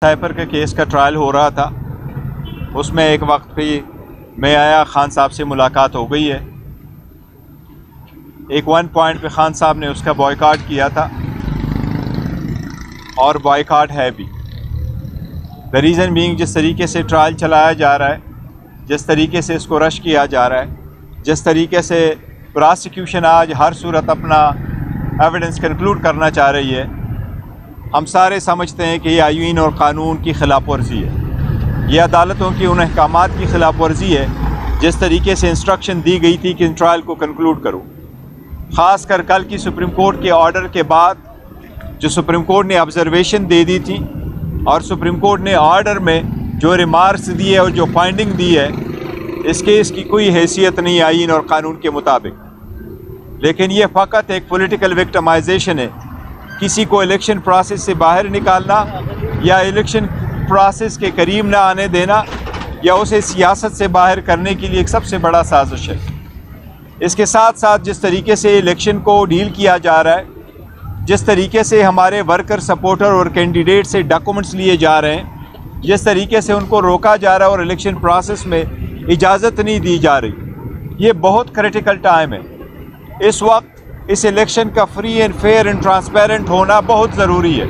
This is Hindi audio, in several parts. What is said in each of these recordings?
साइपर के केस का ट्रायल हो रहा था, उसमें एक वक्त पे मैं आया, खान साहब से मुलाकात हो गई है। एक वन पॉइंट पे खान साहब ने उसका बॉयकॉट किया था और बॉयकॉट है भी। द रीज़न बीइंग, जिस तरीके से ट्रायल चलाया जा रहा है, जिस तरीके से इसको रश किया जा रहा है, जिस तरीके से प्रोसिक्यूशन आज हर सूरत अपना एविडेंस कंक्लूड करना चाह रही है, हम सारे समझते हैं कि ये आईन और क़ानून की ख़िलाफ़ वर्जी है। ये अदालतों की उन अहकामात की ख़िलाफ़ वर्जी है जिस तरीके से इंस्ट्रक्शन दी गई थी कि इन ट्रायल को कंक्लूड करो। ख़ास कर कल की सुप्रीम कोर्ट के ऑर्डर के बाद जो सुप्रीम कोर्ट ने ऑब्जर्वेशन दे दी थी और सुप्रीम कोर्ट ने ऑर्डर में जो रिमार्क्स दिए और जो फाइंडिंग दी है, इसकी कोई हैसियत नहीं आईन और क़ानून के मुताबिक। लेकिन ये फ़कत एक पॉलिटिकल विक्टिमाइजेशन है। किसी को इलेक्शन प्रोसेस से बाहर निकालना या इलेक्शन प्रोसेस के करीब ना आने देना या उसे सियासत से बाहर करने के लिए एक सबसे बड़ा साजिश है। इसके साथ साथ जिस तरीके से इलेक्शन को डील किया जा रहा है, जिस तरीके से हमारे वर्कर, सपोर्टर और कैंडिडेट से डॉक्यूमेंट्स लिए जा रहे हैं, जिस तरीके से उनको रोका जा रहा है और इलेक्शन प्रोसेस में इजाज़त नहीं दी जा रही, ये बहुत क्रिटिकल टाइम है। इस वक्त इस इलेक्शन का free and fair and transparent होना बहुत ज़रूरी है।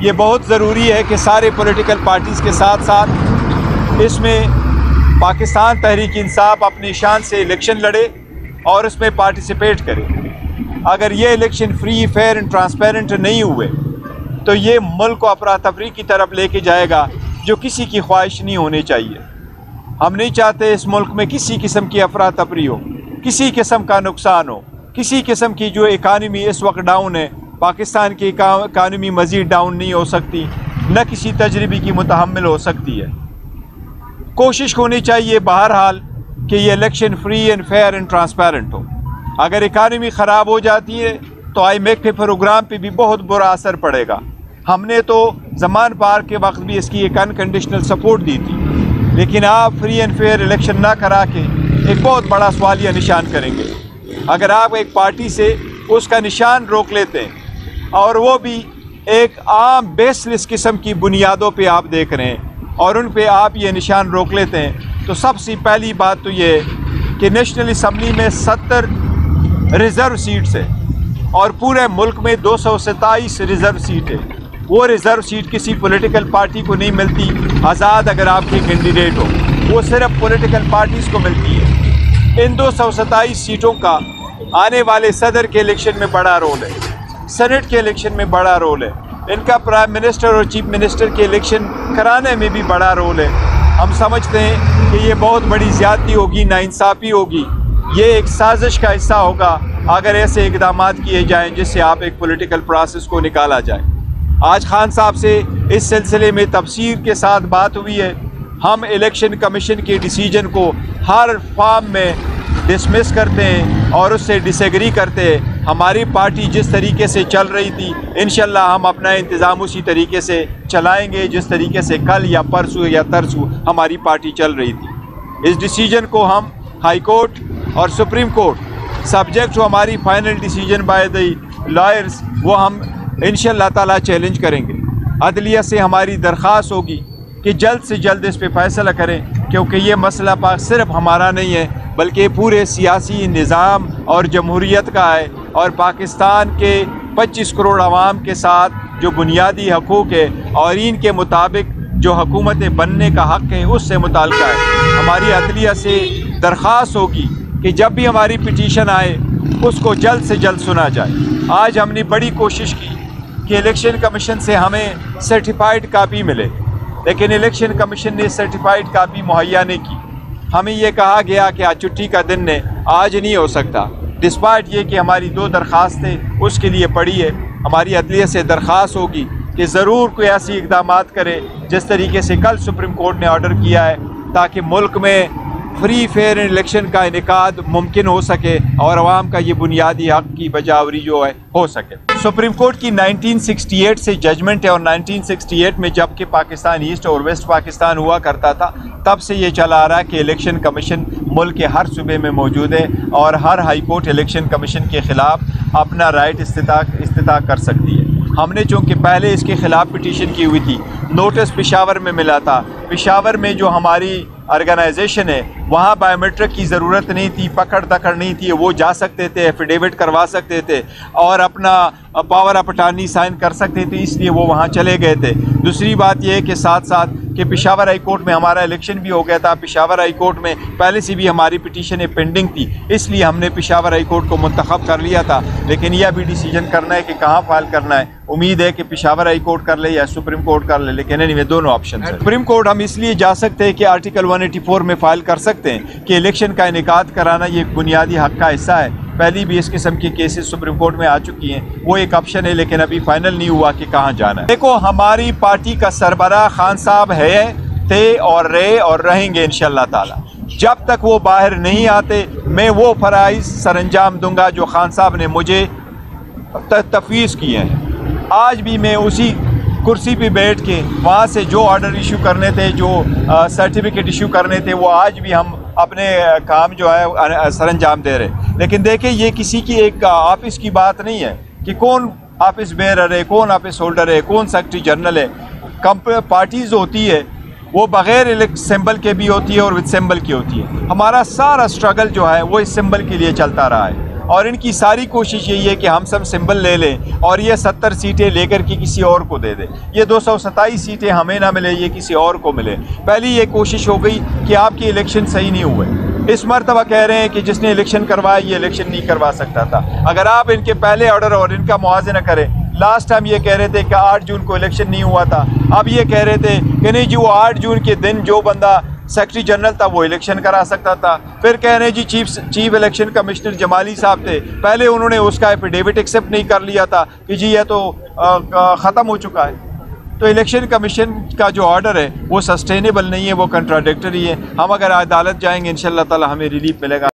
ये बहुत ज़रूरी है कि सारे पॉलिटिकल पार्टीज़ के साथ साथ इसमें पाकिस्तान तहरीक इंसाफ अपनी शान से इलेक्शन लड़े और इसमें पार्टिसिपेट करे। अगर ये election free, fair and transparent नहीं हुए तो ये मुल्क को अफरा तफरी की तरफ लेके जाएगा, जो किसी की ख्वाहिश नहीं होनी चाहिए। हम नहीं चाहते इस मुल्क में किसी किस्म की अफरा तफरी हो, किसी किस्म का नुकसान हो, किसी किस्म की जो इकानमी इस वक्त डाउन है। पाकिस्तान की इकानमी मज़ीद डाउन नहीं हो सकती, न किसी तजर्बे की मुतहम्मिल हो सकती है। कोशिश होनी चाहिए बहरहाल कि ये election free and fair and transparent हो। अगर इकानमी ख़राब हो जाती है तो IMF के प्रोग्राम पे भी बहुत बुरा असर पड़ेगा। हमने तो ज़मान पार के वक्त भी इसकी एक अनकंडीशनल सपोर्ट दी थी, लेकिन आप फ्री एंड फेयर इलेक्शन ना करा के एक बहुत बड़ा सवालिया निशान करेंगे। अगर आप एक पार्टी से उसका निशान रोक लेते हैं और वो भी एक आम बेसलेस किस्म की बुनियादों पे आप देख रहे हैं और उन पे आप ये निशान रोक लेते हैं, तो सबसे पहली बात तो ये कि नेशनल असम्बली में 70 रिज़र्व सीट्स है और पूरे मुल्क में 227 रिज़र्व सीट है। वो रिज़र्व सीट किसी पॉलिटिकल पार्टी को नहीं मिलती आज़ाद अगर आपके कैंडिडेट हो, वो सिर्फ पॉलिटिकल पार्टीज़ को मिलती है। इन 227 सीटों का आने वाले सदर के इलेक्शन में बड़ा रोल है, सेनेट के इलेक्शन में बड़ा रोल है, इनका प्राइम मिनिस्टर और चीफ मिनिस्टर के इलेक्शन कराने में भी बड़ा रोल है। हम समझते हैं कि ये बहुत बड़ी ज़्यादती होगी, नाइंसाफ़ी होगी, ये एक साजिश का हिस्सा होगा अगर ऐसे इक़दाम किए जाएँ जिससे आप एक पॉलिटिकल प्रोसेस को निकाला जाए। आज खान साहब से इस सिलसिले में तफसीर के साथ बात हुई है। हम इलेक्शन कमीशन के डिसीजन को हर फॉर्म में डिसमिस करते हैं और उससे डिसएग्री करते हैं। हमारी पार्टी जिस तरीके से चल रही थी, इंशाल्लाह हम अपना इंतज़ाम उसी तरीके से चलाएंगे जिस तरीके से कल या परसों या तरसों हमारी पार्टी चल रही थी। इस डिसीजन को हम हाई कोर्ट और सुप्रीम कोर्ट, सब्जेक्ट टू हमारी final decision by the lawyers, वो हम इंशाल्लाह ताला चैलेंज करेंगे। अदलिया से हमारी दरख्वास्त होगी कि जल्द से जल्द इस पे फैसला करें, क्योंकि ये मसला सिर्फ हमारा नहीं है बल्कि पूरे सियासी निज़ाम और जमहूरियत का है और पाकिस्तान के 25 करोड़ आवाम के साथ जो बुनियादी हकूक़ है और इनके मुताबिक जो हुकूमतें बनने का हक़ है उससे मुताल्लिक़ है। हमारी अदलिया से दरख्वास्त होगी कि जब भी हमारी पिटीशन आए उसको जल्द से जल्द सुना जाए। आज हमने बड़ी कोशिश की कि इलेक्शन कमीशन से हमें सर्टिफाइड कापी मिले, लेकिन इलेक्शन कमीशन ने सर्टिफाइड कापी मुहैया नहीं की। हमें यह कहा गया कि आज छुट्टी का दिन है, आज नहीं हो सकता। डिस्पाइट ये कि हमारी 2 दरख्वास्तें उसके लिए पड़ी है। हमारी अदलिया से दरख्वास्त होगी कि ज़रूर कोई ऐसी इक़दाम करे जिस तरीके से कल सुप्रीम कोर्ट ने ऑर्डर किया है, ताकि मुल्क में फ्री फेयर इलेक्शन का इनेकाद मुमकिन हो सके और आवाम का ये बुनियादी हक़ की बजावरी जो है हो सके। सुप्रीम कोर्ट की 1968 से जजमेंट है और 1968 में जबकि पाकिस्तान ईस्ट और वेस्ट पाकिस्तान हुआ करता था, तब से ये चला आ रहा है कि इलेक्शन कमीशन मुल्क के हर सूबे में मौजूद है और हर हाई कोर्ट इलेक्शन कमीशन के ख़िलाफ़ अपना राइट इस्तिता कर सकती है। हमने चूँकि पहले इसके ख़िलाफ़ पिटीशन की हुई थी नोटिस पेशावर में मिला था। पेशावर में जो हमारी ऑर्गेनाइजेशन है वहाँ बायोमेट्रिक की ज़रूरत नहीं थी, पकड़ दकड़ नहीं थी, वो जा सकते थे, एफिडेविट करवा सकते थे और अपना पावर ऑफ अटॉर्नी साइन कर सकते थे, इसलिए वो वहाँ चले गए थे। दूसरी बात यह है कि साथ साथ कि पेशावर हाई कोर्ट में हमारा इलेक्शन भी हो गया था। पेशावर हाई कोर्ट में पहले से भी हमारी पिटीशन पेंडिंग थी, इसलिए हमने पेशावर हाई कोर्ट को मुंतखब कर लिया था। लेकिन यह अभी डिसीजन करना है कि कहाँ फाइल करना है। उम्मीद है कि पेशावर हाई कोर्ट कर ले या सुप्रीम कोर्ट कर ले, लेकिन एनीवे दोनों ऑप्शन है। सुप्रीम कोर्ट हम इसलिए जा सकते हैं कि आर्टिकल 184 में फाइल कर सकते हैं कि इलेक्शन का इनेकाद कराना ये बुनियादी हक का हिस्सा है। पहली भी इस किस्म की केसेस सुप्रीम कोर्ट में आ चुकी हैं, वो एक ऑप्शन है, लेकिन अभी फाइनल नहीं हुआ कि कहाँ जाना है। देखो, हमारी पार्टी का सरबराह खान साहब है, थे और रहे और रहेंगे इंशाअल्लाह ताला। जब तक वो बाहर नहीं आते मैं वो फ़राइज़ सरअंजाम दूंगा जो खान साहब ने मुझे तफवीज़ किए हैं। आज भी मैं उसी कुर्सी पे बैठ के वहाँ से जो ऑर्डर इशू करने थे, जो सर्टिफिकेट इशू करने थे, वो आज भी हम अपने काम जो है सरअंजाम दे रहे। लेकिन देखिए, ये किसी की एक ऑफिस की बात नहीं है कि कौन ऑफिस बेरर है, कौन ऑफिस होल्डर है, कौन सेक्रेटरी जनरल है। पार्टीज़ होती है वो बग़ैर सिंबल के भी होती है और विद सिंबल की होती है। हमारा सारा स्ट्रगल जो है वो इस सिंबल के लिए चलता रहा है और इनकी सारी कोशिश यही है कि हम सब सिंबल ले लें और ये 70 सीटें लेकर के किसी और को दे दें। ये 227 सीटें हमें ना मिले, ये किसी और को मिले। पहली ये कोशिश हो गई कि आपके इलेक्शन सही नहीं हुए। इस मरतबा कह रहे हैं कि जिसने इलेक्शन करवाया ये इलेक्शन नहीं करवा सकता था। अगर आप इनके पहले ऑर्डर और इनका मुआवजा करें, लास्ट टाइम ये कह रहे थे कि 8 जून को इलेक्शन नहीं हुआ था, अब ये कह रहे थे कि नहीं जी वो 8 जून के दिन जो बंदा सेक्रेटरी जनरल था वो इलेक्शन करा सकता था। फिर कह रहे हैं जी चीफ इलेक्शन कमिश्नर जमाली साहब थे, पहले उन्होंने उसका एफिडेविट एक्सेप्ट नहीं कर लिया था कि जी यह तो ख़त्म हो चुका है। तो इलेक्शन कमीशन का जो ऑर्डर है वो सस्टेनेबल नहीं है, वो कंट्राडिक्टरी है। हम अगर अदालत जाएंगे इंशाअल्लाह ताला हमें रिलीफ मिलेगा।